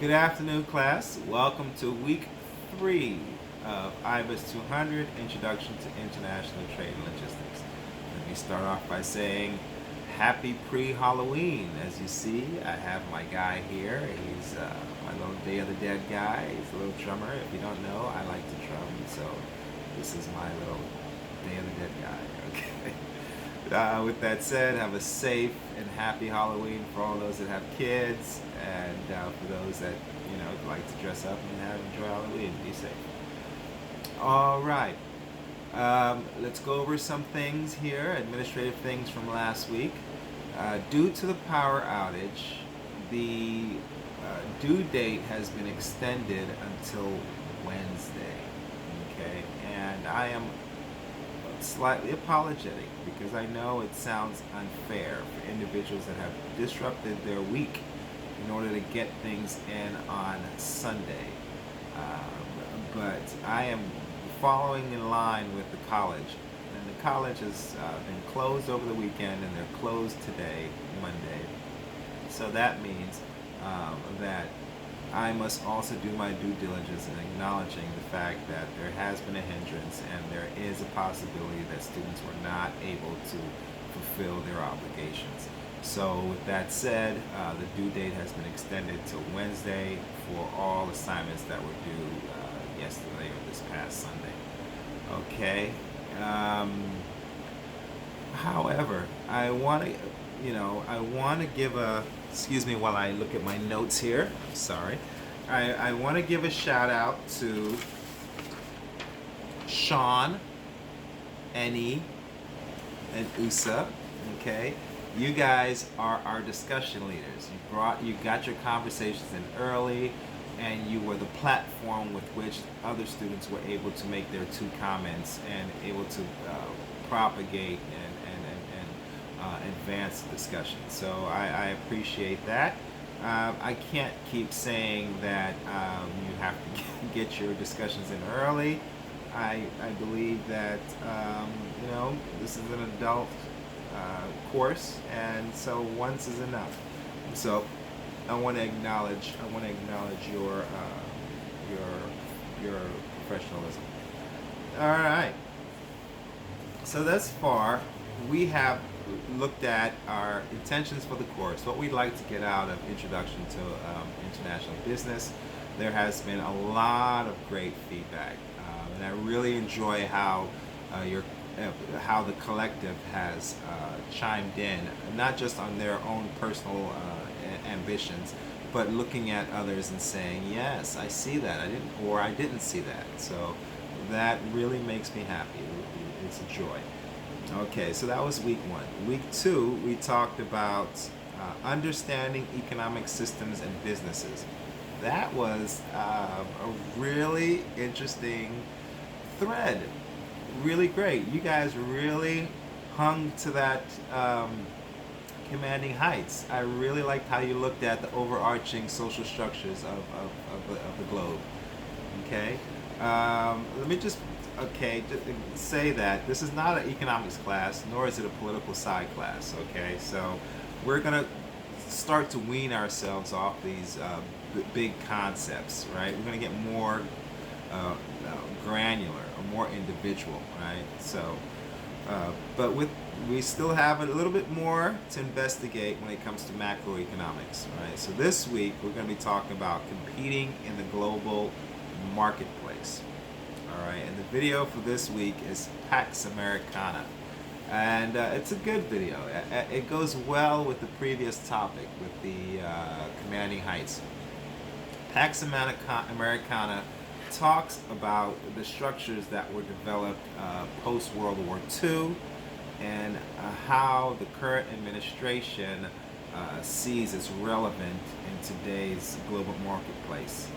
Good afternoon, class. Welcome to week 3 of Ibus 200, Introduction to International Trade and Logistics. Let me start off by saying happy pre-Halloween. As you see, I have my guy here. He's my little Day of the Dead guy. He's a little drummer. If you don't know, I like to drum, so this is my little Day of the Dead guy. Okay. With that said, have a safe and happy Halloween for all those that have kids, and for those that like to dress up and enjoy Halloween. Be safe. All right, let's go over some things here, administrative things from last week. Due to the power outage, the due date has been extended until Wednesday. Okay, and I am slightly apologetic because I know it sounds unfair for individuals that have disrupted their week in order to get things in on Sunday. But I am following in line with the college. And the college has been closed over the weekend and they're closed today, Monday. So that means that I must also do my due diligence in acknowledging the fact that there has been a hindrance and there is a possibility that students were not able to fulfill their obligations. So with that said, the due date has been extended to Wednesday for all assignments that were due yesterday or this past Sunday. Okay. However, I want to give a, excuse me while I look at my notes here. Sorry. I want to give a shout out to Sean, Eni, and Usa. Okay, you guys are our discussion leaders. You got your conversations in early, and you were the platform with which other students were able to make their two comments and able to propagate and advance the discussion. So I appreciate that. I can't keep saying that you have to get your discussions in early. I believe that this is an adult course, and so once is enough. So I want to acknowledge your professionalism. All right. So thus far, we have looked at our intentions for the course, what we'd like to get out of Introduction to International Business. There has been a lot of great feedback, and I really enjoy how how the collective has chimed in, not just on their own personal ambitions, but looking at others and saying, yes, I see that, I didn't see that. So that really makes me happy. It's a joy. Okay, so that was week 1. Week 2, we talked about understanding economic systems and businesses. That was a really interesting thread. Really great. You guys really hung to that commanding heights. I really liked how you looked at the overarching social structures of the globe. Okay, let me just say that this is not an economics class, nor is it a political sci class. Okay, so we're gonna start to wean ourselves off these big concepts, right? We're gonna get more granular or more individual, right? So, but we still have a little bit more to investigate when it comes to macroeconomics, right? So this week we're going to be talking about competing in the global marketplace. All right, and the video for this week is Pax Americana, and it's a good video. It goes well with the previous topic with the commanding heights. Pax Americana talks about the structures that were developed post-World War II and how the current administration sees as relevant in today's global marketplace.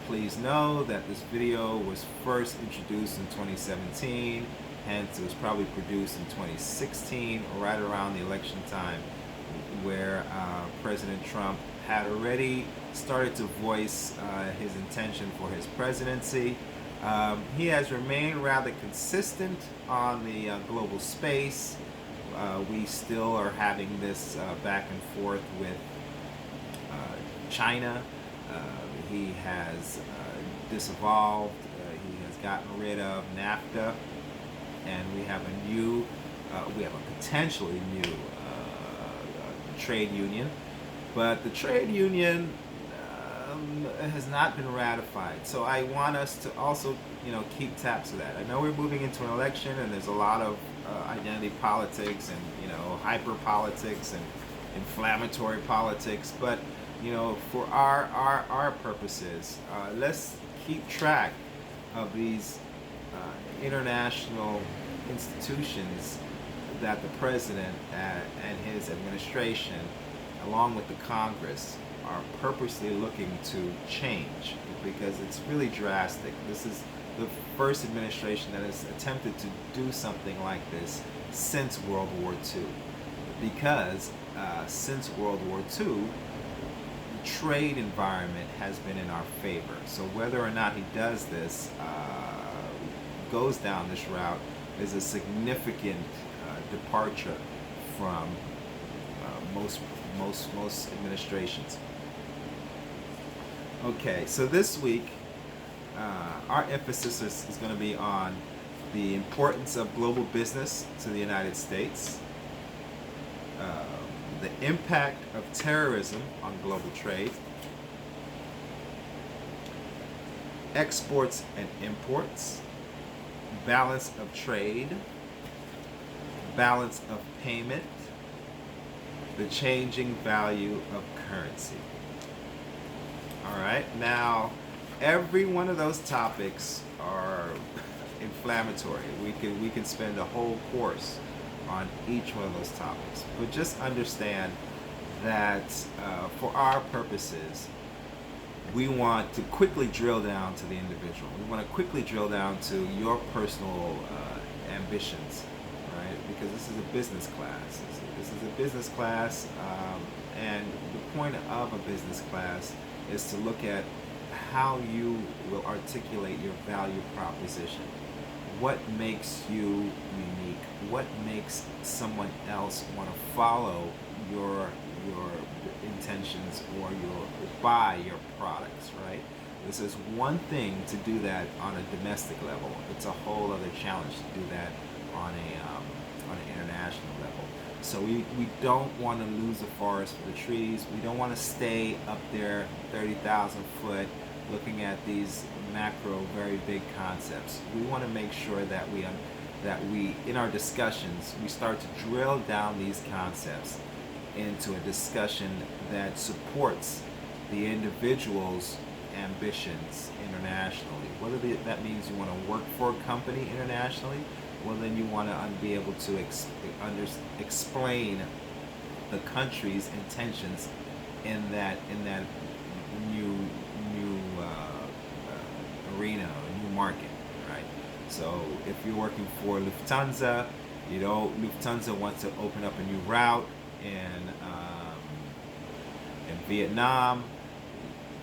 Please know that this video was first introduced in 2017, hence it was probably produced in 2016, right around the election time, where President Trump had already started to voice his intention for his presidency. He has remained rather consistent on the global space. We still are having this back and forth with China. He has disavowed, he has gotten rid of NAFTA, and we have a potentially new trade union, but the trade union has not been ratified. So I want us to also, keep tabs of that. I know we're moving into an election, and there's a lot of identity politics and hyper politics and inflammatory politics, but for our purposes, let's keep track of these international institutions that the president and his administration, along with the Congress, are purposely looking to change, because it's really drastic. This is the first administration that has attempted to do something like this since World War II. Because since World War II, the trade environment has been in our favor. So whether or not he does this, goes down this route, is a significant departure from most administrations. Okay, so this week our emphasis is going to be on the importance of global business to the United States, the impact of terrorism on global trade, exports and imports, balance of trade, balance of payment, the changing value of currency. All right, now every one of those topics are inflammatory. We can spend a whole course on each one of those topics, but just understand that for our purposes, we want to quickly drill down to the individual. We want to quickly drill down to your personal ambitions, right? Because this is a business class. This is a business class, and the point of a business class is to look at how you will articulate your value proposition. What makes you unique? What makes someone else want to follow your intentions or buy your products, right? This is one thing to do that on a domestic level. It's a whole other challenge to do that on an international level. So we don't want to lose the forest for the trees. We don't want to stay up there 30,000 foot looking at these macro, very big concepts. We want to make sure that we in our discussions, we start to drill down these concepts into a discussion that supports the individual's ambitions internationally. Whether that means you want to work for a company internationally, well, then you want to be able to explain the country's intentions in that new arena, a new market, right? So if you're working for Lufthansa, Lufthansa wants to open up a new route in Vietnam,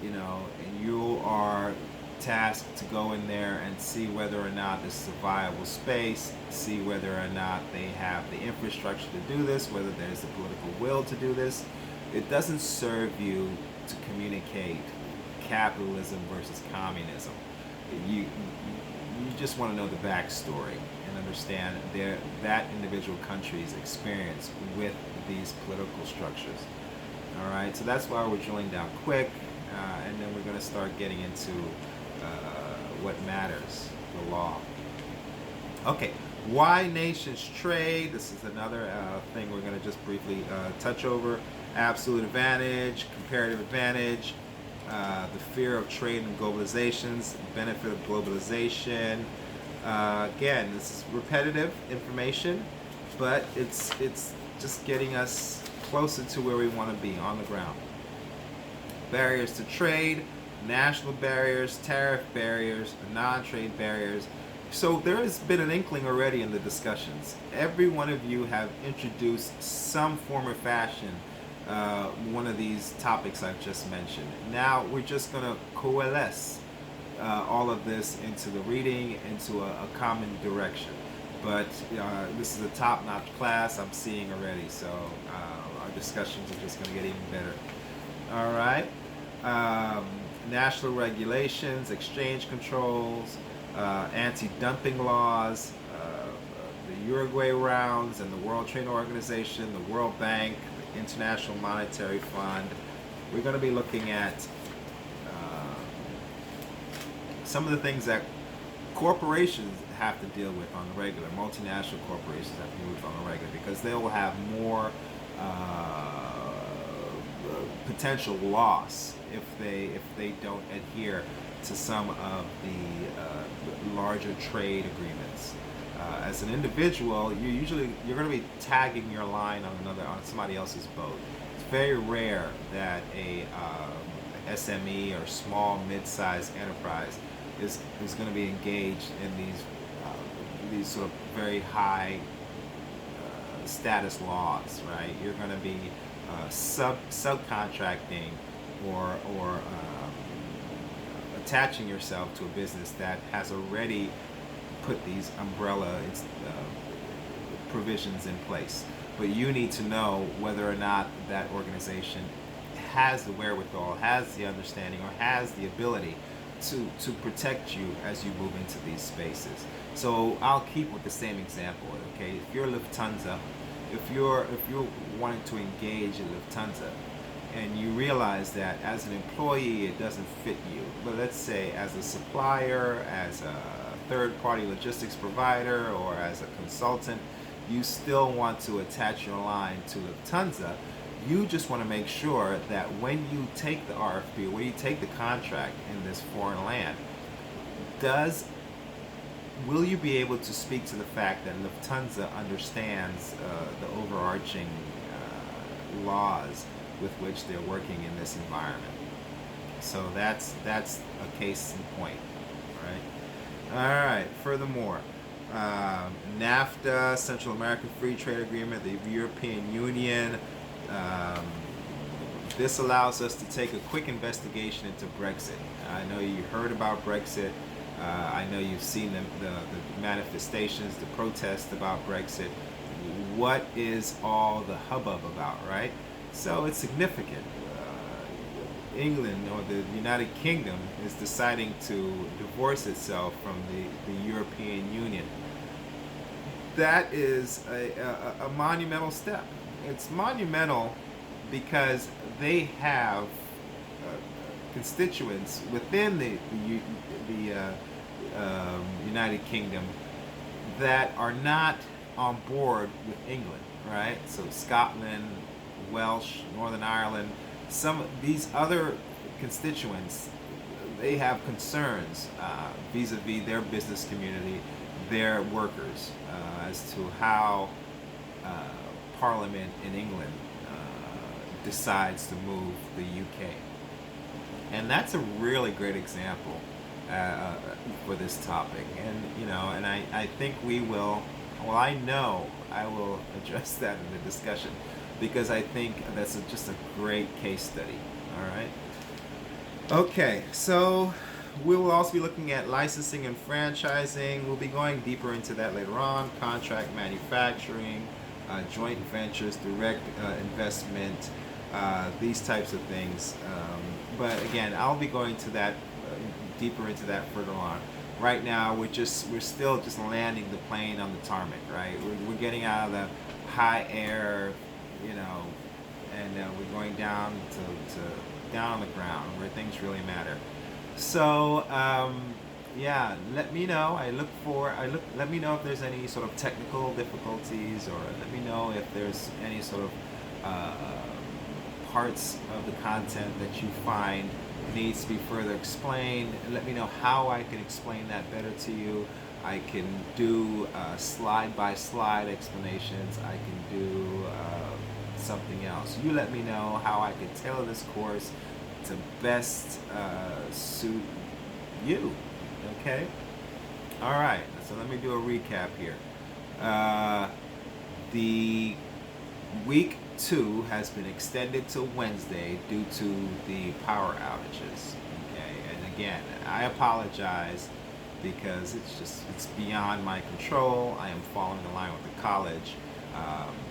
and you are tasked to go in there and see whether or not this is a viable space, see whether or not they have the infrastructure to do this, whether there's the political will to do this. It doesn't serve you to communicate capitalism versus communism. You just want to know the backstory and understand that individual country's experience with these political structures. All right, so that's why we're drilling down quick, and then we're going to start getting into what matters, the law. Okay, why nations trade. This is another thing we're going to just briefly touch over. Absolute advantage, comparative advantage, the fear of trade and globalizations, benefit of globalization. Again, this is repetitive information, but it's just getting us closer to where we want to be on the ground. Barriers to trade, national barriers, tariff barriers, non-trade barriers. So there has been an inkling already in the discussions. Every one of you have introduced some form or fashion one of these topics I've just mentioned. Now we're just going to coalesce all of this into the reading, into a common direction. But this is a top-notch class I'm seeing already, so our discussions are just going to get even better. All right. um, national regulations, exchange controls, anti-dumping laws, the Uruguay rounds and the World Trade Organization, the World Bank, the International Monetary Fund. We're going to be looking at some of the things that corporations have to deal with on the regular, multinational corporations have to deal with on the regular, because they will have more potential loss if they don't adhere to some of the larger trade agreements. As an individual, you're going to be tagging your line on somebody else's boat. It's very rare that a SME or small mid-sized enterprise is going to be engaged in these sort of very high status laws, right? You're going to be subcontracting or attaching yourself to a business that has already put these umbrella provisions in place. But you need to know whether or not that organization has the wherewithal, has the understanding, or has the ability to protect you as you move into these spaces. So I'll keep with the same example. Okay, if you're Lufthansa, if you're wanting to engage in Lufthansa, and you realize that as an employee it doesn't fit you, but let's say as a supplier, as a third-party logistics provider, or as a consultant, you still want to attach your line to Lufthansa. You just want to make sure that when you take the RFP, when you take the contract in this foreign land, will you be able to speak to the fact that Lufthansa understands the overarching laws with which they're working in this environment? So that's a case in point, right? All right. Furthermore, NAFTA, Central American Free Trade Agreement, the European Union. This allows us to take a quick investigation into Brexit. I know you heard about Brexit. I know you've seen the manifestations, the protests about Brexit. What is all the hubbub about, right? So it's significant. England, or the United Kingdom, is deciding to divorce itself from the European Union. That is a monumental step. It's monumental because they have constituents within the United Kingdom that are not on board with England, right? So Scotland, Welsh, Northern Ireland, some of these other constituents, they have concerns vis-a-vis their business community, their workers, as to how Parliament in England decides to move the UK. And that's a really great example for this topic. And I think I know I will address that in the discussion, because I think that's just a great case study. All right. Okay, so we will also be looking at licensing and franchising. We'll be going deeper into that later on. Contract manufacturing, joint ventures, direct investment, these types of things. But again, I'll be going to that deeper into that further on. Right now, we're still just landing the plane on the tarmac, right? We're getting out of the high air, and we're going down to down on the ground where things really matter. So let me know. Let me know if there's any sort of technical difficulties, or let me know if there's any sort of parts of the content that you find needs to be further explained. Let me know how I can explain that better to you. I can do slide-by-slide explanations. I can do something else. You let me know how I can tailor this course to best suit you. Okay? All right. So let me do a recap here. The week 2 has been extended to Wednesday due to the power outages. Okay, and again, I apologize because it's beyond my control. I am falling in line with the college.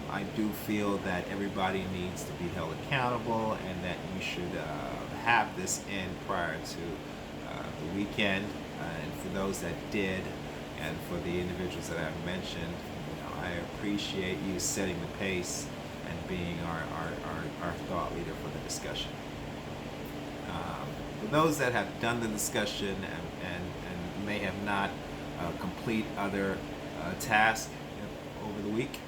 I do feel that everybody needs to be held accountable, and that you should have this in prior to the weekend. And for those that did, and for the individuals that I've mentioned, I appreciate you setting the pace and being our thought leader for the discussion. For those that have done the discussion and may have not complete other tasks over the week,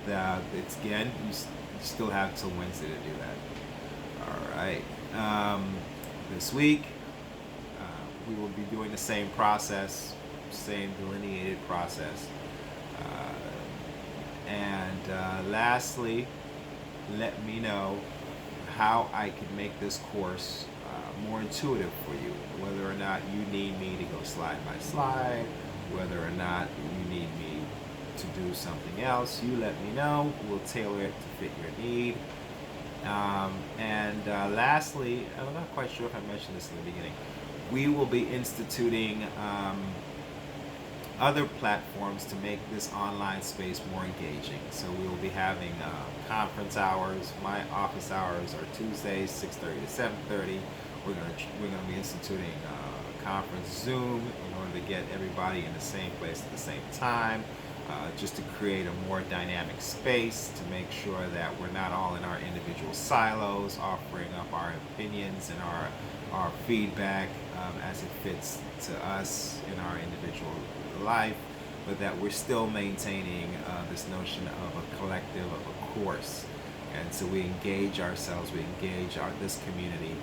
it's again, you still have till Wednesday to do that. All right. This week, we will be doing the same process, same delineated process. Lastly, let me know how I can make this course more intuitive for you, whether or not you need me to go slide by slide, whether or not you need me to do something else, you let me know. We'll tailor it to fit your need. Lastly, I'm not quite sure if I mentioned this in the beginning, we will be instituting other platforms to make this online space more engaging. So we will be having conference hours. My office hours are Tuesdays, 6:30 to 7:30. We're gonna be instituting a conference Zoom in order to get everybody in the same place at the same time, just to create a more dynamic space, to make sure that we're not all in our individual silos, offering up our opinions and our feedback as it fits to us in our individual life, but that we're still maintaining this notion of a collective, of a course. And so we engage ourselves, we engage this community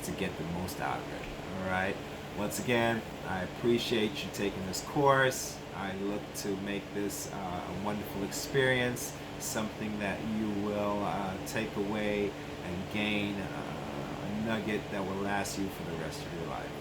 to get the most out of it. All right. Once again, I appreciate you taking this course. I look to make this a wonderful experience, something that you will take away and gain a nugget that will last you for the rest of your life.